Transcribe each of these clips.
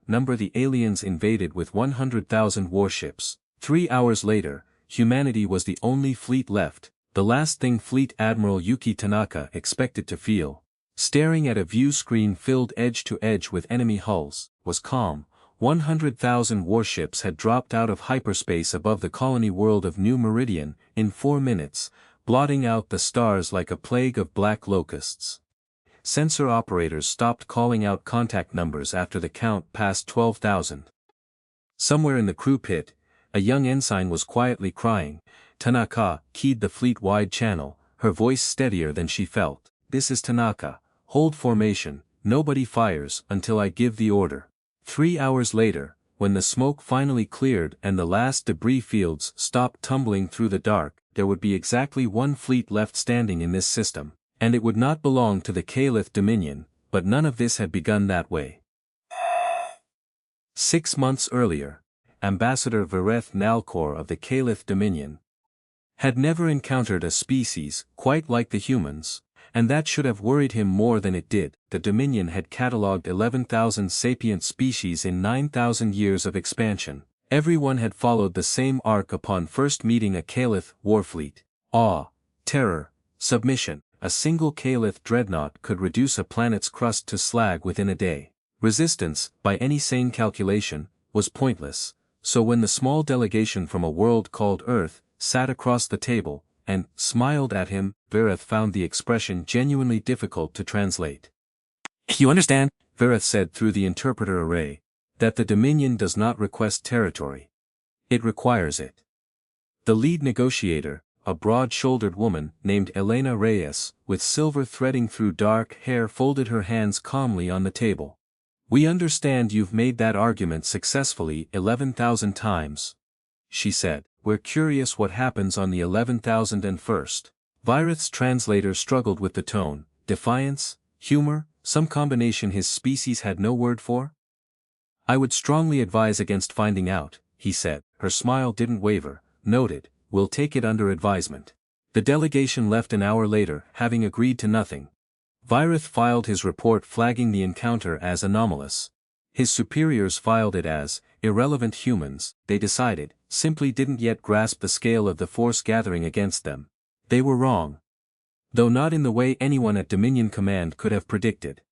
number the aliens invaded with 100,000 warships. 3 hours later, humanity was the only fleet left, the last thing Fleet Admiral Yuki Tanaka expected to feel, staring at a view screen filled edge to edge with enemy hulls, was calm. 100,000 warships had dropped out of hyperspace above the colony world of New Meridian in 4 minutes, blotting out the stars like a plague of black locusts. Sensor operators stopped calling out contact numbers after the count passed 12,000. Somewhere in the crew pit, a young ensign was quietly crying. Tanaka keyed the fleet-wide channel, her voice steadier than she felt. "This is Tanaka. Hold formation, nobody fires until I give the order." 3 hours later, when the smoke finally cleared and the last debris fields stopped tumbling through the dark, there would be exactly one fleet left standing in this system, and it would not belong to the Kaelith Dominion, but none of this had begun that way. 6 months earlier, Ambassador Vareth Nalcor of the Kaelith Dominion had never encountered a species quite like the humans, and that should have worried him more than it did. The Dominion had catalogued 11,000 sapient species in 9,000 years of expansion. Everyone had followed the same arc upon first meeting a Kaelith warfleet. Awe, terror, submission. A single Kaelith dreadnought could reduce a planet's crust to slag within a day. Resistance, by any sane calculation, was pointless, so when the small delegation from a world called Earth sat across the table and smiled at him, Vareth found the expression genuinely difficult to translate. "You understand," Vareth said through the interpreter array, "that the Dominion does not request territory. It requires it." The lead negotiator, a broad-shouldered woman named Elena Reyes, with silver threading through dark hair, folded her hands calmly on the table. "We understand you've made that argument successfully 11,000 times," she said. "We're curious what happens on the 11,001st. Vareth's translator struggled with the tone. Defiance, humor, some combination his species had no word for? "I would strongly advise against finding out," he said. Her smile didn't waver. "Noted, we'll take it under advisement." The delegation left an hour later, having agreed to nothing. Vareth filed his report flagging the encounter as anomalous. His superiors filed it as irrelevant. Humans, they decided, simply didn't yet grasp the scale of the force gathering against them. They were wrong. Though not in the way anyone at Dominion Command could have predicted.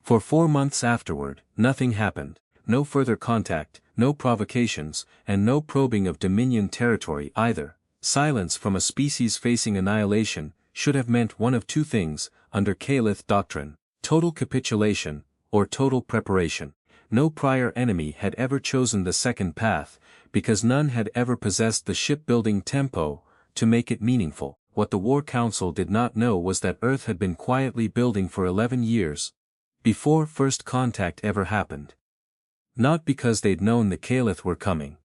For 4 months afterward, nothing happened. No further contact, no provocations, and no probing of Dominion territory either. Silence from a species facing annihilation should have meant one of two things, under Kaelith doctrine: total capitulation, or total preparation. No prior enemy had ever chosen the second path, because none had ever possessed the shipbuilding tempo to make it meaningful. What the War Council did not know was that Earth had been quietly building for 11 years, before first contact ever happened. Not because they'd known the Kaelith were coming.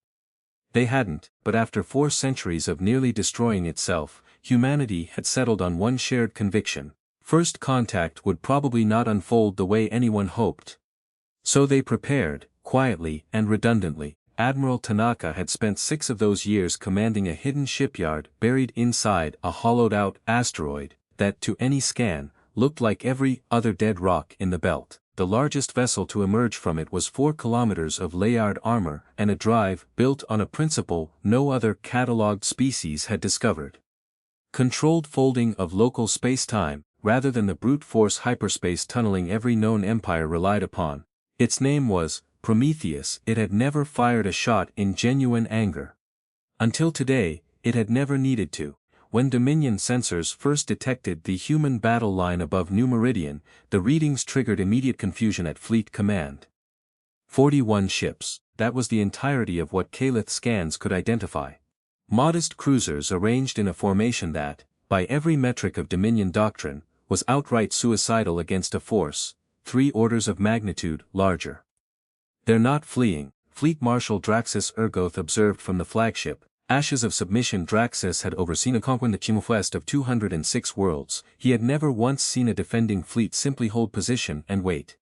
They hadn't, but after 4 centuries of nearly destroying itself, humanity had settled on one shared conviction: first contact would probably not unfold the way anyone hoped. So they prepared, quietly and redundantly. Admiral Tanaka had spent 6 of those years commanding a hidden shipyard buried inside a hollowed-out asteroid that, to any scan, looked like every other dead rock in the belt. The largest vessel to emerge from it was 4 kilometers of Layard armor and a drive built on a principle no other catalogued species had discovered. Controlled folding of local space-time, rather than the brute force hyperspace tunneling every known empire relied upon. Its name was Prometheus. It had never fired a shot in genuine anger. Until today, it had never needed to. When Dominion sensors first detected the human battle line above New Meridian, the readings triggered immediate confusion at Fleet Command. 41 ships, that was the entirety of what Kaelith scans could identify. Modest cruisers arranged in a formation that, by every metric of Dominion doctrine, was outright suicidal against a force 3 orders of magnitude larger. "They're not fleeing," Fleet Marshal Draxus Ergoth observed from the flagship. Ashes of submission. Draxus had overseen a conquest in the chimufest of 206 worlds. He had never once seen a defending fleet simply hold position and wait.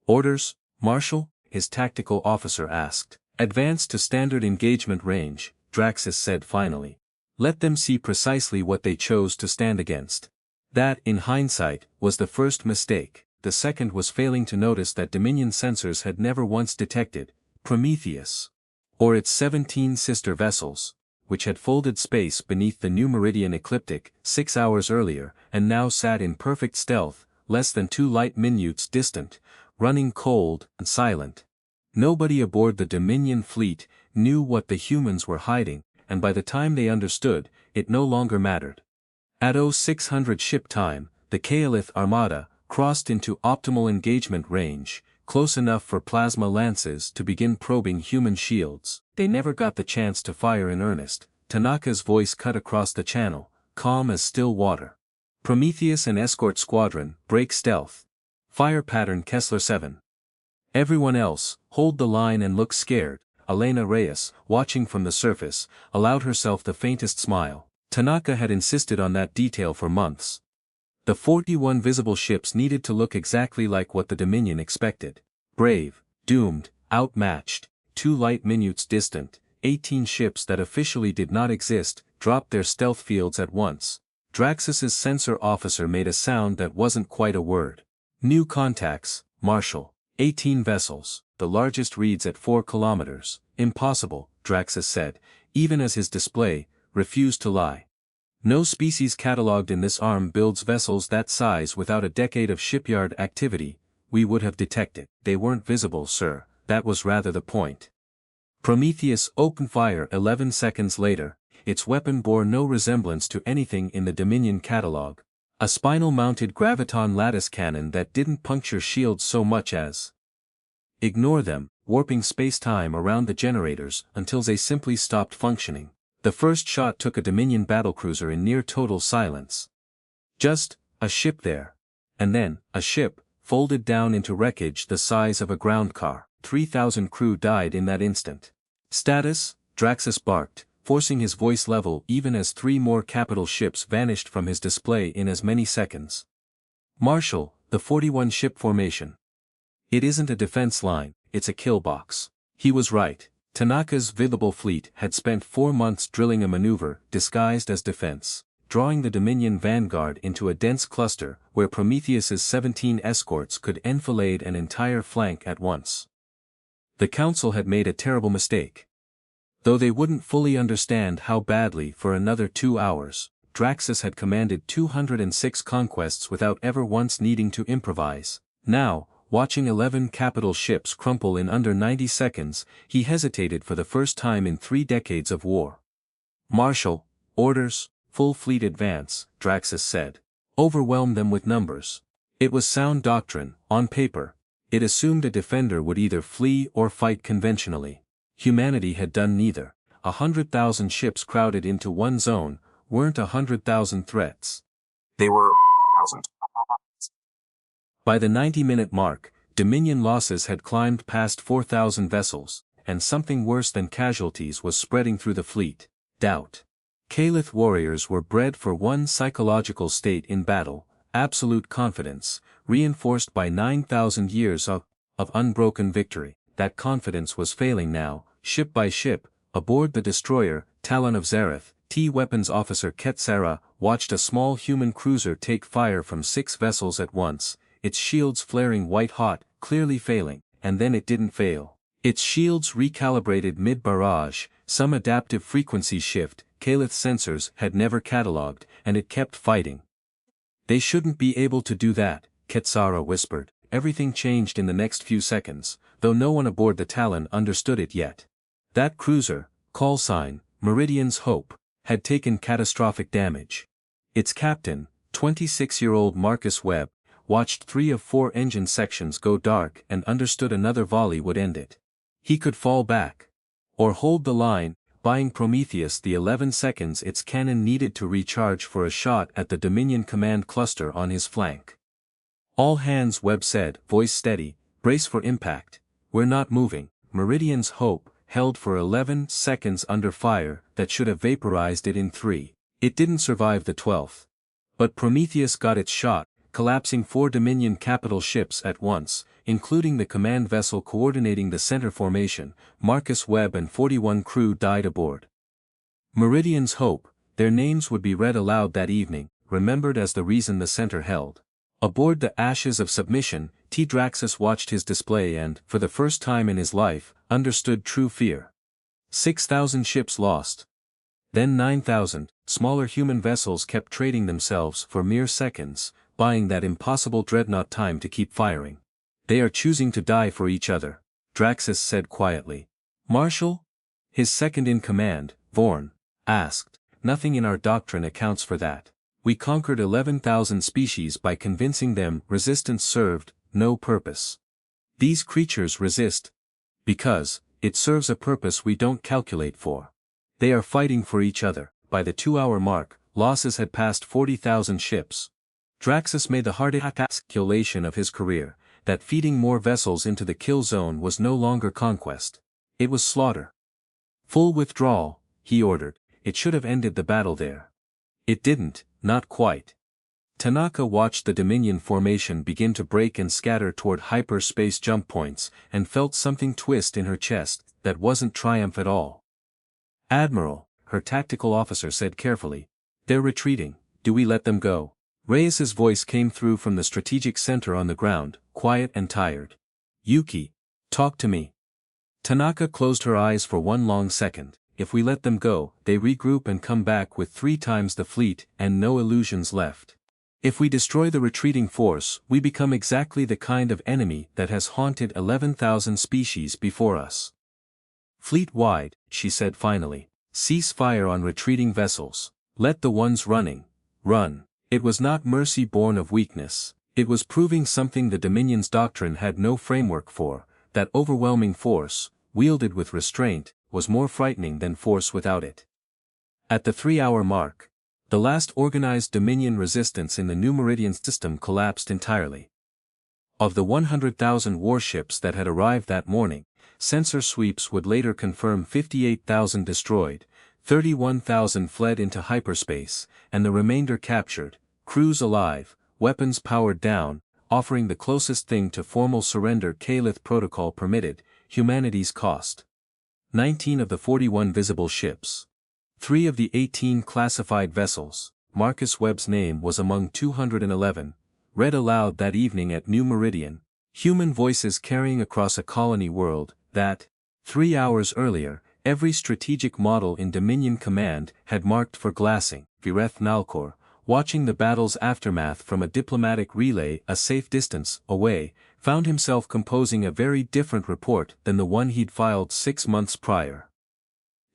"Orders, Marshal?" his tactical officer asked. "Advance to standard engagement range," Draxus said finally. "Let them see precisely what they chose to stand against." That, in hindsight, was the first mistake. the second was failing to notice that Dominion sensors had never once detected Prometheus, or its 17 sister vessels, which had folded space beneath the new meridian ecliptic 6 hours earlier and now sat in perfect stealth, less than 2 light minutes distant, running cold and silent. Nobody aboard the Dominion fleet knew what the humans were hiding, and by the time they understood, it no longer mattered. At 0600 ship time, the Kaelith Armada crossed into optimal engagement range, close enough for plasma lances to begin probing human shields. They never got the chance to fire in earnest. Tanaka's voice cut across the channel, calm as still water. Prometheus and escort squadron, break stealth. Fire pattern Kessler 7. Everyone else, hold the line and look scared. Elena Reyes, watching from the surface, allowed herself the faintest smile. Tanaka had insisted on that detail for months. The 41 visible ships needed to look exactly like what the Dominion expected. Brave, doomed, outmatched, 2 light minutes distant, 18 ships that officially did not exist, dropped their stealth fields at once. Draxus's sensor officer made a sound that wasn't quite a word. New contacts, Marshal. 18 vessels, the largest reads at 4 kilometers. Impossible, Draxus said, even as his display refused to lie. No species catalogued in this arm builds vessels that size without a decade of shipyard activity. We would have detected. They weren't visible, sir, that was rather the point. Prometheus opened fire 11 seconds later. Its weapon bore no resemblance to anything in the Dominion catalogue. A spinal-mounted graviton lattice cannon that didn't puncture shields so much as ignore them, warping space-time around the generators until they simply stopped functioning. The first shot took a Dominion battlecruiser in near total silence. Just a ship there. And then, a ship, folded down into wreckage the size of a ground car. 3,000 crew died in that instant. Status, Draxus barked, forcing his voice level even as 3 more capital ships vanished from his display in as many seconds. Marshal, the 41 ship formation. It isn't a defense line, it's a kill box. He was right. Tanaka's visible fleet had spent 4 months drilling a maneuver disguised as defense, drawing the Dominion vanguard into a dense cluster where Prometheus's 17 escorts could enfilade an entire flank at once. The Council had made a terrible mistake. Though they wouldn't fully understand how badly for another 2 hours, Draxus had commanded 206 conquests without ever once needing to improvise. Now, watching 11 capital ships crumple in under 90 seconds, he hesitated for the first time in 3 decades of war. Marshal, orders, full fleet advance, Draxus said. Overwhelm them with numbers. It was sound doctrine, on paper. It assumed a defender would either flee or fight conventionally. Humanity had done neither. 100,000 ships crowded into one zone weren't 100,000 threats. They were 1,000. By the 90-minute mark, Dominion losses had climbed past 4,000 vessels, and something worse than casualties was spreading through the fleet: doubt. Kaelith warriors were bred for one psychological state in battle: absolute confidence, reinforced by 9,000 years of unbroken victory. That confidence was failing now. Ship by ship, aboard the destroyer, Talon of Zareth, T-Weapons Officer Ketsara watched a small human cruiser take fire from 6 vessels at once, its shields flaring white-hot, clearly failing, and then it didn't fail. Its shields recalibrated mid-barrage, some adaptive frequency shift Kaelith sensors had never catalogued, and it kept fighting. They shouldn't be able to do that, Ketsara whispered. Everything changed in the next few seconds, though no one aboard the Talon understood it yet. That cruiser, callsign, Meridian's Hope, had taken catastrophic damage. Its captain, 26-year-old Marcus Webb, watched 3 of 4 engine sections go dark and understood another volley would end it. He could fall back. Or hold the line, buying Prometheus the 11 seconds its cannon needed to recharge for a shot at the Dominion command cluster on his flank. All hands, Webb said, voice steady, brace for impact. We're not moving. Meridian's Hope held for 11 seconds under fire that should have vaporized it in 3. It didn't survive the 12th. But Prometheus got its shot, collapsing 4 Dominion capital ships at once, including the command vessel coordinating the center formation. Marcus Webb and 41 crew died aboard. Meridian's Hope, their names would be read aloud that evening, remembered as the reason the center held. Aboard the Ashes of Submission, Draxus watched his display and, for the first time in his life, understood true fear. 6,000 ships lost. Then 9,000, smaller human vessels kept trading themselves for mere seconds, buying that impossible dreadnought time to keep firing. They are choosing to die for each other, Draxus said quietly. Marshal? His second-in-command, Vorn, asked. Nothing in our doctrine accounts for that. We conquered 11,000 species by convincing them resistance served no purpose. These creatures resist because it serves a purpose we don't calculate for. They are fighting for each other. By the 2-hour mark, losses had passed 40,000 ships. Draxus made the hardest calculation of his career, that feeding more vessels into the kill zone was no longer conquest. It was slaughter. Full withdrawal, he ordered. It should have ended the battle there. It didn't, not quite. Tanaka watched the Dominion formation begin to break and scatter toward hyperspace jump points, and felt something twist in her chest that wasn't triumph at all. Admiral, her tactical officer said carefully. They're retreating, do we let them go? Reyes's voice came through from the strategic center on the ground, quiet and tired. Yuki, talk to me. Tanaka closed her eyes for one long second. If we let them go, they regroup and come back with 3 times the fleet and no illusions left. If we destroy the retreating force, we become exactly the kind of enemy that has haunted 11,000 species before us. Fleet-wide, she said finally, cease fire on retreating vessels. Let the ones running, run. It was not mercy born of weakness. It was proving something the Dominion's doctrine had no framework for, that overwhelming force, wielded with restraint, was more frightening than force without it. At the 3-hour mark, the last organized Dominion resistance in the New Meridian system collapsed entirely. Of the 100,000 warships that had arrived that morning, sensor sweeps would later confirm 58,000 destroyed, 31,000 fled into hyperspace, and the remainder captured, crews alive, weapons powered down, offering the closest thing to formal surrender Kaelith protocol permitted, humanity's cost. 19 of the 41 visible ships. 3 of the 18 classified vessels, Marcus Webb's name was among 211, read aloud that evening at New Meridian, human voices carrying across a colony world, that, 3 hours earlier, every strategic model in Dominion Command had marked for glassing. Vireth Nalkor, watching the battle's aftermath from a diplomatic relay a safe distance away, found himself composing a very different report than the one he'd filed 6 months prior.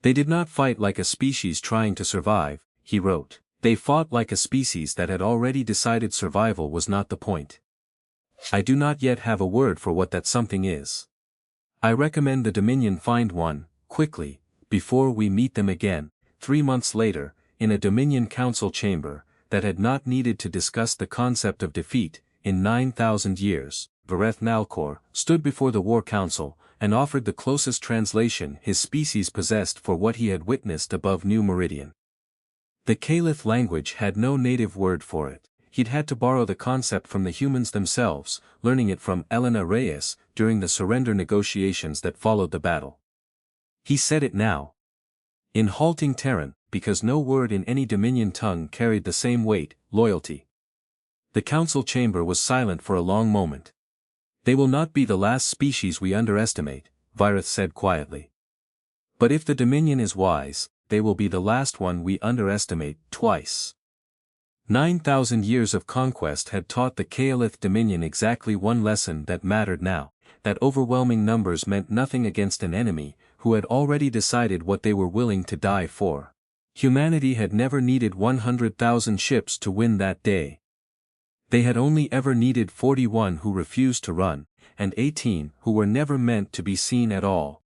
They did not fight like a species trying to survive, he wrote. They fought like a species that had already decided survival was not the point. I do not yet have a word for what that something is. I recommend the Dominion find one, quickly, before we meet them again. 3 months later, in a Dominion Council chamber, that had not needed to discuss the concept of defeat, in 9,000 years, Vireth Nalkor stood before the War Council, and offered the closest translation his species possessed for what he had witnessed above New Meridian. The Kaelith language had no native word for it. He'd had to borrow the concept from the humans themselves, learning it from Elena Reyes during the surrender negotiations that followed the battle. He said it now. In halting Terran, because no word in any Dominion tongue carried the same weight, loyalty. The council chamber was silent for a long moment. They will not be the last species we underestimate, Vireth said quietly. But if the Dominion is wise, they will be the last one we underestimate twice. 9,000 years of conquest had taught the Kaelith Dominion exactly one lesson that mattered now, that overwhelming numbers meant nothing against an enemy who had already decided what they were willing to die for. Humanity had never needed 100,000 ships to win that day. They had only ever needed 41 who refused to run, and 18 who were never meant to be seen at all.